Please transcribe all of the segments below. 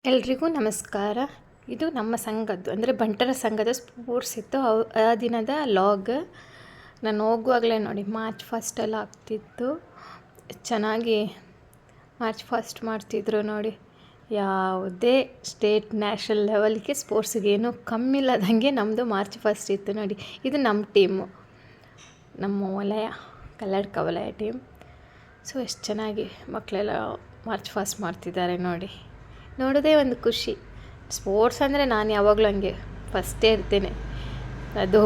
ಎಲ್ರಿಗೂ ನಮಸ್ಕಾರ. ಇದು ನಮ್ಮ ಸಂಘದ್ದು ಅಂದರೆ ಬಂಟರ ಸಂಘದ ಸ್ಪೋರ್ಟ್ಸ್ ಇತ್ತು. ಆ ದಿನದ ಲಾಗ್. ನಾನು ಹೋಗುವಾಗಲೇ ನೋಡಿ ಮಾರ್ಚ್ ಫಸ್ಟೆಲ್ಲ ಆಗ್ತಿತ್ತು. ಚೆನ್ನಾಗಿ ಮಾರ್ಚ್ ಫಸ್ಟ್ ಮಾಡ್ತಿದ್ರು ನೋಡಿ. ಯಾವುದೇ ಸ್ಟೇಟ್ ನ್ಯಾಷನಲ್ ಲೆವೆಲ್ಗೆ ಸ್ಪೋರ್ಟ್ಸಿಗೆ ಏನೂ ಕಮ್ಮಿ ಇಲ್ಲದಂಗೆ ನಮ್ಮದು ಮಾರ್ಚ್ ಫಸ್ಟ್ ಇತ್ತು ನೋಡಿ. ಇದು ನಮ್ಮ ಟೀಮು, ನಮ್ಮ ವಲಯ, ಕಲ್ಲಡ್ಕ ವಲಯ ಟೀಮ್. ಸೊ ಎಷ್ಟು ಚೆನ್ನಾಗಿ ಮಕ್ಕಳೆಲ್ಲ ಮಾರ್ಚ್ ಫಾಸ್ಟ್ ಮಾಡ್ತಿದ್ದಾರೆ ನೋಡಿ. ನೋಡೋದೇ ಒಂದು ಖುಷಿ. ಸ್ಪೋರ್ಟ್ಸ್ ಅಂದರೆ ನಾನು ಯಾವಾಗಲೂ ಹಂಗೆ ಫಸ್ಟೇ ಇರ್ತೇನೆ. ಅದು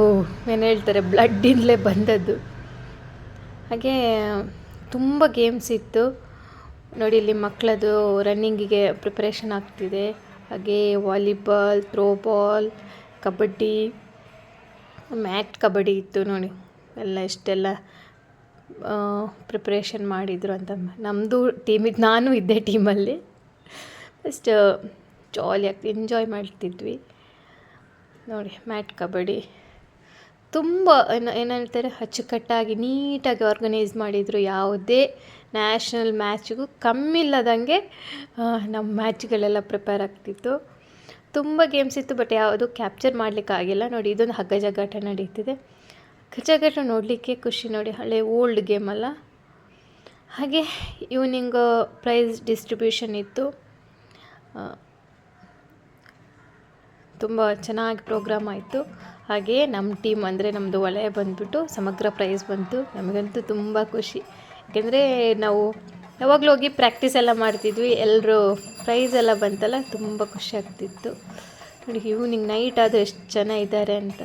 ಏನು ಹೇಳ್ತಾರೆ, ಬ್ಲಡ್ಡಿಂದಲೇ ಬಂದದ್ದು. ಹಾಗೆ ತುಂಬ ಗೇಮ್ಸ್ ಇತ್ತು ನೋಡಿ. ಇಲ್ಲಿ ಮಕ್ಕಳದು ರನ್ನಿಂಗಿಗೆ ಪ್ರಿಪ್ರೇಷನ್ ಆಗ್ತಿದೆ. ಹಾಗೆ volleyball, throwball, kabaddi, mat kabaddi ಇತ್ತು ನೋಡಿ. ಎಲ್ಲ ಎಷ್ಟೆಲ್ಲ ಪ್ರಿಪ್ರೇಷನ್ ಮಾಡಿದರು ಅಂತ. ನಮ್ಮದು ಟೀಮಿಗೆ ನಾನು ಇದ್ದೆ ಟೀಮಲ್ಲಿ. ಅಷ್ಟು ಜಾಲಿಯಾಗಿ ಎಂಜಾಯ್ ಮಾಡ್ತಿದ್ವಿ ನೋಡಿ. ಮ್ಯಾಟ್ ಕಬಡ್ಡಿ ತುಂಬ ಏನು ಹೇಳ್ತಾರೆ, ಅಚ್ಚುಕಟ್ಟಾಗಿ ನೀಟಾಗಿ ಆರ್ಗನೈಸ್ ಮಾಡಿದರು. ಯಾವುದೇ ನ್ಯಾಷನಲ್ ಮ್ಯಾಚಿಗೂ ಕಮ್ಮಿ ಇಲ್ಲದಂಗೆ ನಮ್ಮ ಮ್ಯಾಚ್ಗಳೆಲ್ಲ ಪ್ರಿಪೇರ್ ಆಗ್ತಿತ್ತು. ತುಂಬ ಗೇಮ್ಸ್ ಇತ್ತು, ಬಟ್ ಯಾವುದು ಕ್ಯಾಪ್ಚರ್ ಮಾಡಲಿಕ್ಕಾಗಿಲ್ಲ ನೋಡಿ. ಇದೊಂದು ಹಗ್ಗ ಜಗ್ಗಾಟ ನಡೀತಿದೆ. ಹಗ್ಗ ಜಗ್ಗಾಟ ನೋಡಲಿಕ್ಕೆ ಖುಷಿ ನೋಡಿ. ಹಳೆ ಓಲ್ಡ್ ಗೇಮ್ ಅಲ್ಲ. ಹಾಗೆ ಈವ್ನಿಂಗ್ ಪ್ರೈಸ್ ಡಿಸ್ಟ್ರಿಬ್ಯೂಷನ್ ಇತ್ತು. ತುಂಬ ಚೆನ್ನಾಗಿ ಪ್ರೋಗ್ರಾಮ್ ಆಯಿತು. ಹಾಗೆ ನಮ್ಮ ಟೀಮ್ ಅಂದರೆ ನಮ್ಮದು ವಲಯ ಬಂದುಬಿಟ್ಟು ಸಮಗ್ರ ಪ್ರೈಸ್ ಬಂತು. ನಮಗಂತೂ ತುಂಬ ಖುಷಿ. ಯಾಕೆಂದರೆ ನಾವು ಯಾವಾಗಲೂ ಹೋಗಿ ಪ್ರಾಕ್ಟೀಸ್ ಎಲ್ಲ ಮಾಡ್ತಿದ್ವಿ. ಎಲ್ಲರೂ ಪ್ರೈಸ್ ಎಲ್ಲ ಬಂತಲ್ಲ, ತುಂಬ ಖುಷಿ ಆಗ್ತಿತ್ತು ನೋಡಿ. ಈವ್ನಿಂಗ್ ನೈಟ್ ಆದರೂ ಎಷ್ಟು ಜನ ಇದ್ದಾರೆ ಅಂತ.